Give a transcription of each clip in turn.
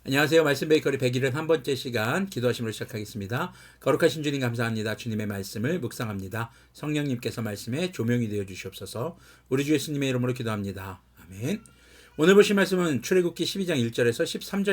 안녕하세요. 말씀 베이커리 171번째 시간 기도하심으로 시작하겠습니다. 거룩하신 주님 감사합니다. 주님의 말씀을 묵상합니다. 성령님께서 말씀에 조명이 되어 주시옵소서. 우리 주 예수님의 이름으로 기도합니다. 아멘. 오늘 보실 말씀은 출애굽기 12장 1절에서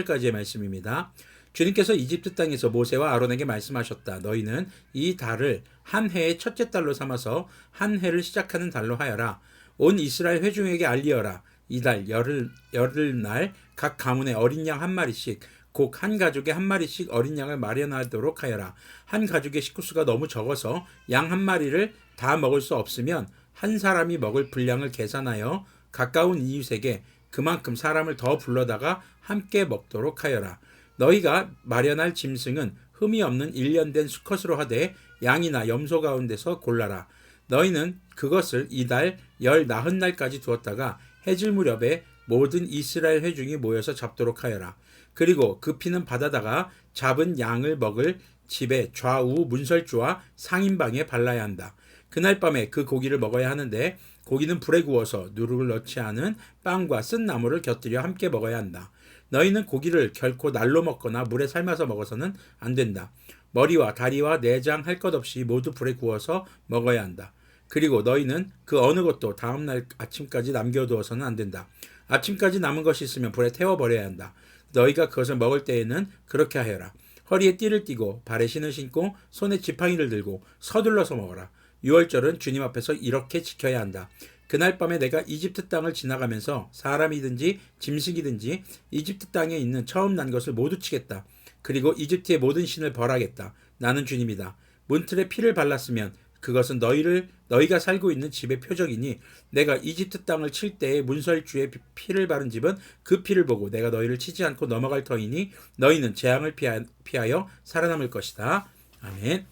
13절까지의 말씀입니다. 주님께서 이집트 땅에서 모세와 아론에게 말씀하셨다. 너희는 이 달을 한 해의 첫째 달로 삼아서 한 해를 시작하는 달로 하여라. 온 이스라엘 회중에게 알리어라. 이달 열흘날 각 가문에 어린 양 한 마리씩 곧 한 가족에 한 마리씩 어린 양을 마련하도록 하여라. 한 가족의 식구수가 너무 적어서 양 한 마리를 다 먹을 수 없으면 한 사람이 먹을 분량을 계산하여 가까운 이웃에게 그만큼 사람을 더 불러다가 함께 먹도록 하여라. 너희가 마련할 짐승은 흠이 없는 1년 된 수컷으로 하되 양이나 염소 가운데서 골라라. 너희는 그것을 이달 열 나흔 날까지 두었다가 해질 무렵에 모든 이스라엘 회중이 모여서 잡도록 하여라. 그리고 그 피는 바다다가 잡은 양을 먹을 집의 좌우 문설주와 상인방에 발라야 한다. 그날 밤에 그 고기를 먹어야 하는데 고기는 불에 구워서 누룩을 넣지 않은 빵과 쓴 나물을 곁들여 함께 먹어야 한다. 너희는 고기를 결코 날로 먹거나 물에 삶아서 먹어서는 안 된다. 머리와 다리와 내장 할 것 없이 모두 불에 구워서 먹어야 한다. 그리고 너희는 그 어느 것도 다음날 아침까지 남겨두어서는 안 된다. 아침까지 남은 것이 있으면 불에 태워버려야 한다. 너희가 그것을 먹을 때에는 그렇게 하여라. 허리에 띠를 띠고 발에 신을 신고 손에 지팡이를 들고 서둘러서 먹어라. 유월절은 주님 앞에서 이렇게 지켜야 한다. 그날 밤에 내가 이집트 땅을 지나가면서 사람이든지 짐승이든지 이집트 땅에 있는 처음 난 것을 모두 치겠다. 그리고 이집트의 모든 신을 벌하겠다. 나는 주님이다. 문틀에 피를 발랐으면 그것은 너희가 살고 있는 집의 표적이니 내가 이집트 땅을 칠 때에 문설주에 피를 바른 집은 그 피를 보고 내가 너희를 치지 않고 넘어갈 터이니 너희는 재앙을 피하여 살아남을 것이다. 아멘.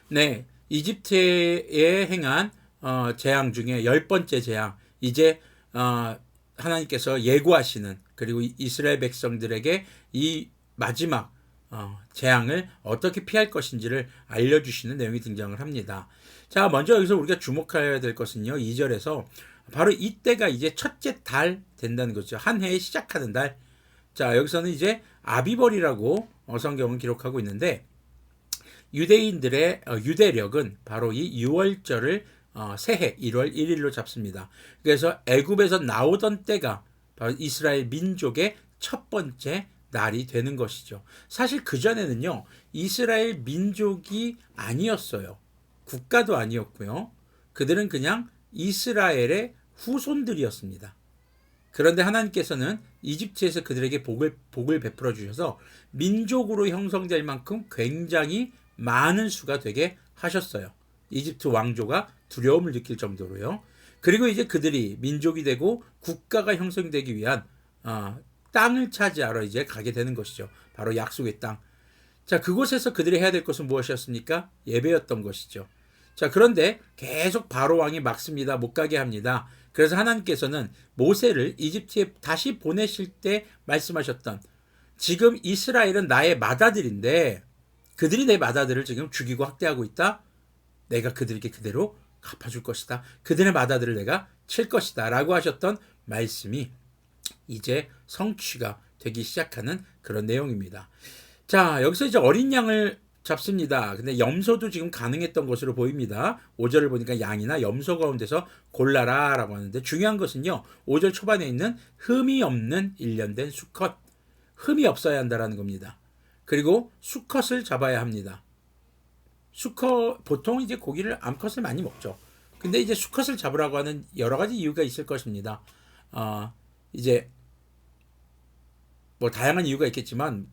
네, 이집트에 행한 재앙 중에 10번째 재앙, 이제 하나님께서 예고하시는, 그리고 이스라엘 백성들에게 이 마지막 재앙을 어떻게 피할 것인지를 알려주시는 내용이 등장을 합니다. 자, 먼저 여기서 우리가 주목해야 될 것은요, 2절에서 바로 이때가 이제 첫째 달 된다는 거죠. 한 해에 시작하는 달. 자, 여기서는 이제 아비벌이라고 성경은 기록하고 있는데, 유대인들의 유대력은 바로 이 6월절을 새해 1월 1일로 잡습니다. 그래서 애굽에서 나오던 때가 바로 이스라엘 민족의 첫 번째 날이 되는 것이죠. 사실 그전에는요, 이스라엘 민족이 아니었어요. 국가도 아니었고요. 그들은 그냥 이스라엘의 후손들이었습니다. 그런데 하나님께서는 이집트에서 그들에게 복을 베풀어 주셔서 민족으로 형성될 만큼 굉장히 많은 수가 되게 하셨어요. 이집트 왕조가 두려움을 느낄 정도로요. 그리고 이제 그들이 민족이 되고 국가가 형성되기 위한 땅을 차지하러 이제 가게 되는 것이죠. 바로 약속의 땅. 자, 그곳에서 그들이 해야 될 것은 무엇이었습니까? 예배였던 것이죠. 자, 그런데 계속 바로 왕이 막습니다. 못 가게 합니다. 그래서 하나님께서는 모세를 이집트에 다시 보내실 때 말씀하셨던, 지금 이스라엘은 나의 맏아들인데 그들이 내 맏아들을 지금 죽이고 학대하고 있다. 내가 그들에게 그대로 갚아줄 것이다. 그들의 맏아들을 내가 칠 것이다. 라고 하셨던 말씀이 이제 성취가 되기 시작하는 그런 내용입니다. 자, 여기서 이제 어린 양을 잡습니다. 근데 염소도 지금 가능했던 것으로 보입니다. 5절을 보니까 양이나 염소 가운데서 골라라 라고 하는데, 중요한 것은요, 5절 초반에 있는 흠이 없는 1년 된 수컷, 흠이 없어야 한다라는 겁니다. 그리고 수컷을 잡아야 합니다. 수컷, 보통 이제 고기를 암컷을 많이 먹죠. 근데 이제 수컷을 잡으라고 하는 여러 가지 이유가 있을 것입니다. 이제 뭐 다양한 이유가 있겠지만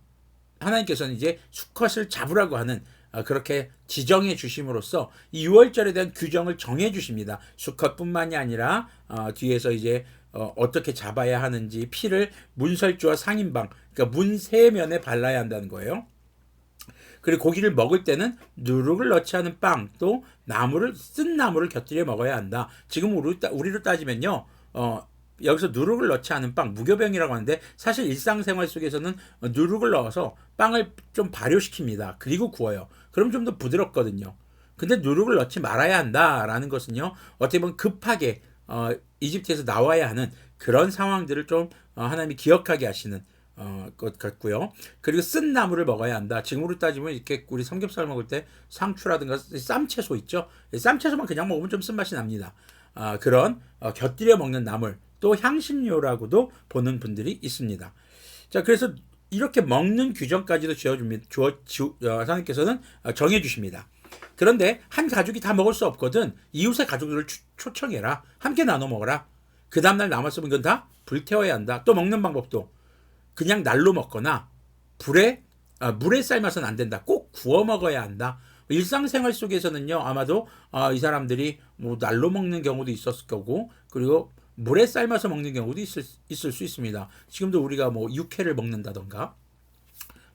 하나님께서는 이제 수컷을 잡으라고 하는 그렇게 지정해 주심으로써 이 6월절에 대한 규정을 정해 주십니다. 수컷뿐만이 아니라 뒤에서 이제 어떻게 잡아야 하는지, 피를 문설주와 상인방, 그러니까 문 세 면에 발라야 한다는 거예요. 그리고 고기를 먹을 때는 누룩을 넣지 않은 빵, 또 쓴 나물을 곁들여 먹어야 한다. 지금 우리로 따지면요, 여기서 누룩을 넣지 않은 빵, 무교병이라고 하는데, 사실 일상생활 속에서는 누룩을 넣어서 빵을 좀 발효시킵니다. 그리고 구워요. 그럼 좀 더 부드럽거든요. 근데 누룩을 넣지 말아야 한다라는 것은요, 어떻게 보면 급하게 이집트에서 나와야 하는 그런 상황들을 좀 하나님이 기억하게 하시는 것 같고요. 그리고 쓴 나물을 먹어야 한다. 지금으로 따지면 이렇게 우리 삼겹살 먹을 때 상추라든가 쌈채소 있죠. 쌈채소만 그냥 먹으면 좀 쓴맛이 납니다. 그런 곁들여 먹는 나물, 또 향신료라고도 보는 분들이 있습니다. 자, 그래서 이렇게 먹는 규정까지도 하나님께서는 정해주십니다. 그런데 한 가족이 다 먹을 수 없거든 이웃의 가족들을 초청해라. 함께 나눠 먹어라. 그 다음날 남았으면 이건 다 불태워야 한다. 또 먹는 방법도 그냥 날로 먹거나 물에 삶아서는 안 된다. 꼭 구워 먹어야 한다. 일상생활 속에서는요, 아마도 이 사람들이 뭐 날로 먹는 경우도 있었을 거고, 그리고 물에 삶아서 먹는 경우도 있을 수 있습니다. 지금도 우리가 뭐 육회를 먹는다던가,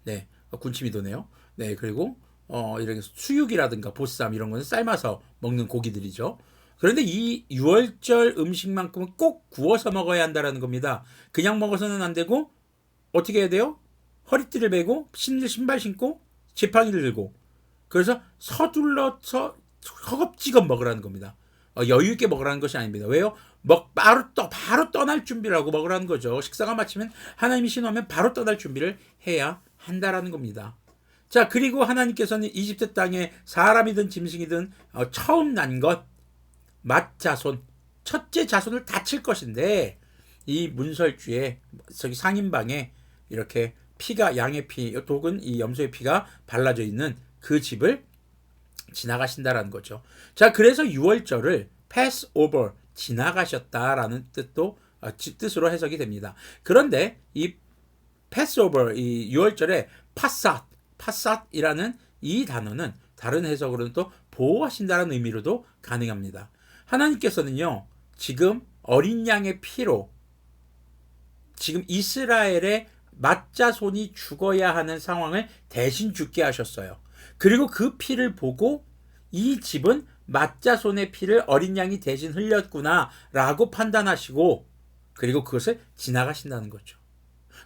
네, 군침이 도네요. 네, 그리고 이렇게 수육이라든가 보쌈 이런 거는 삶아서 먹는 고기들이죠. 그런데 이 6월절 음식만큼은 꼭 구워서 먹어야 한다라는 겁니다. 그냥 먹어서는 안 되고 어떻게 해야 돼요? 허리띠를 메고 신발 신고 지팡이를 들고 그래서 서둘러서 허겁지겁 먹으라는 겁니다. 여유 있게 먹으라는 것이 아닙니다. 왜요? 바로 떠날 준비를 하고 먹으라는 거죠. 식사가 마치면 하나님이 신호하면 바로 떠날 준비를 해야 한다라는 겁니다. 자, 그리고 하나님께서는 이집트 땅에 사람이든 짐승이든 처음 난 것 맏자손 첫째 자손을 다 칠 것인데 이 문설주에 저기 상인방에 이렇게 피가 양의 피 혹은 이 염소의 피가 발라져 있는 그 집을 지나가신다라는 거죠. 자, 그래서 6월절을 패스오버 지나가셨다라는 뜻으로 해석이 됩니다. 그런데 이 패스오버 이 6월절에 파삿이라는 이 단어는 다른 해석으로는 또 보호하신다는 의미로도 가능합니다. 하나님께서는요, 지금 어린 양의 피로 지금 이스라엘의 맏자손이 죽어야 하는 상황을 대신 죽게 하셨어요. 그리고 그 피를 보고 이 집은 맏자손의 피를 어린 양이 대신 흘렸구나라고 판단하시고 그리고 그것을 지나가신다는 거죠.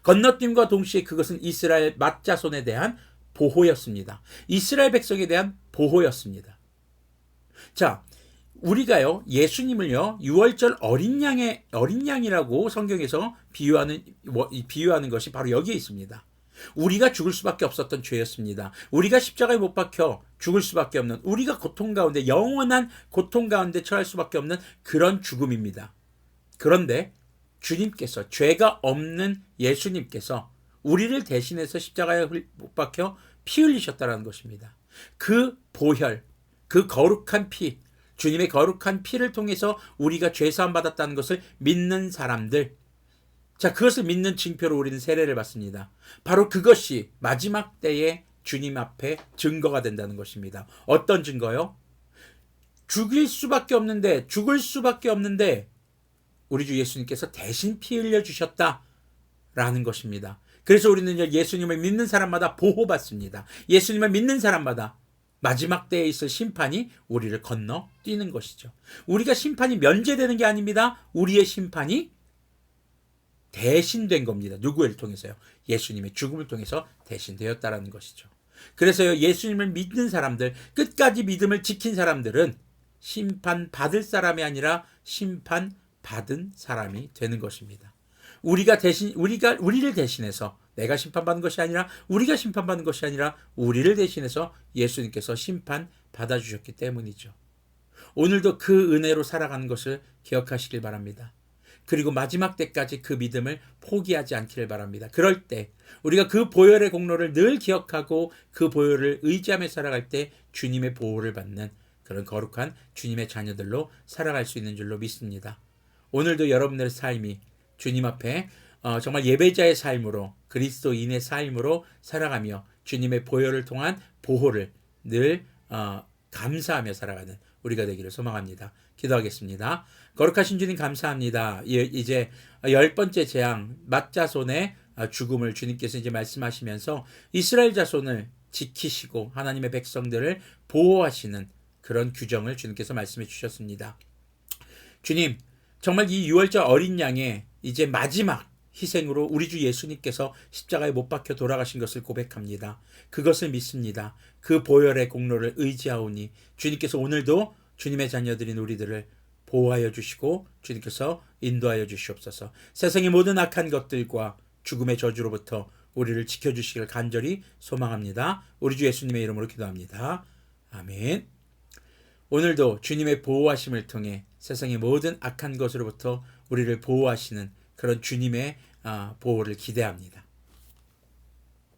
건너뛴과 동시에 그것은 이스라엘 맏자손에 대한 보호였습니다. 이스라엘 백성에 대한 보호였습니다. 자, 우리가요 예수님을요 6월절 어린 양이라고 성경에서 비유하는 것이 바로 여기에 있습니다. 우리가 죽을 수밖에 없었던 죄였습니다. 우리가 십자가에 못 박혀 죽을 수밖에 없는 우리가 고통 가운데 영원한 고통 가운데 처할 수밖에 없는 그런 죽음입니다. 그런데 주님께서 죄가 없는 예수님께서 우리를 대신해서 십자가에 못 박혀 피 흘리셨다는 것입니다. 그 보혈, 그 거룩한 피, 주님의 거룩한 피를 통해서 우리가 죄사함 받았다는 것을 믿는 사람들, 자, 그것을 믿는 징표로 우리는 세례를 받습니다. 바로 그것이 마지막 때에 주님 앞에 증거가 된다는 것입니다. 어떤 증거요? 죽을 수밖에 없는데 우리 주 예수님께서 대신 피 흘려 주셨다라는 것입니다. 그래서 우리는 예수님을 믿는 사람마다 보호받습니다. 예수님을 믿는 사람마다 마지막 때에 있을 심판이 우리를 건너뛰는 것이죠. 우리가 심판이 면제되는 게 아닙니다. 우리의 심판이 대신된 겁니다. 누구를 통해서요? 예수님의 죽음을 통해서 대신되었다라는 것이죠. 그래서요, 예수님을 믿는 사람들, 끝까지 믿음을 지킨 사람들은 심판받을 사람이 아니라 심판받은 사람이 되는 것입니다. 우리를 대신해서 내가 심판받는 것이 아니라 우리가 심판받는 것이 아니라 우리를 대신해서 예수님께서 심판받아 주셨기 때문이죠. 오늘도 그 은혜로 살아가는 것을 기억하시길 바랍니다. 그리고 마지막 때까지 그 믿음을 포기하지 않기를 바랍니다. 그럴 때 우리가 그 보혈의 공로를 늘 기억하고 그 보혈을 의지하며 살아갈 때 주님의 보호를 받는 그런 거룩한 주님의 자녀들로 살아갈 수 있는 줄로 믿습니다. 오늘도 여러분들의 삶이 주님 앞에 정말 예배자의 삶으로 그리스도인의 삶으로 살아가며 주님의 보혈을 통한 보호를 늘 감사하며 살아가는 우리가 되기를 소망합니다. 기도하겠습니다. 거룩하신 주님 감사합니다. 이제 10번째 재앙 맏자손의 죽음을 주님께서 이제 말씀하시면서 이스라엘 자손을 지키시고 하나님의 백성들을 보호하시는 그런 규정을 주님께서 말씀해 주셨습니다. 주님, 정말 이 6월절 어린 양의 이제 마지막 희생으로 우리 주 예수님께서 십자가에 못 박혀 돌아가신 것을 고백합니다. 그것을 믿습니다. 그 보혈의 공로를 의지하오니 주님께서 오늘도 주님의 자녀들인 우리들을 보호하여 주시고 주님께서 인도하여 주시옵소서. 세상의 모든 악한 것들과 죽음의 저주로부터 우리를 지켜주시길 간절히 소망합니다. 우리 주 예수님의 이름으로 기도합니다. 아멘. 오늘도 주님의 보호하심을 통해 세상의 모든 악한 것으로부터 우리를 보호하시는 그런 주님의 보호를 기대합니다.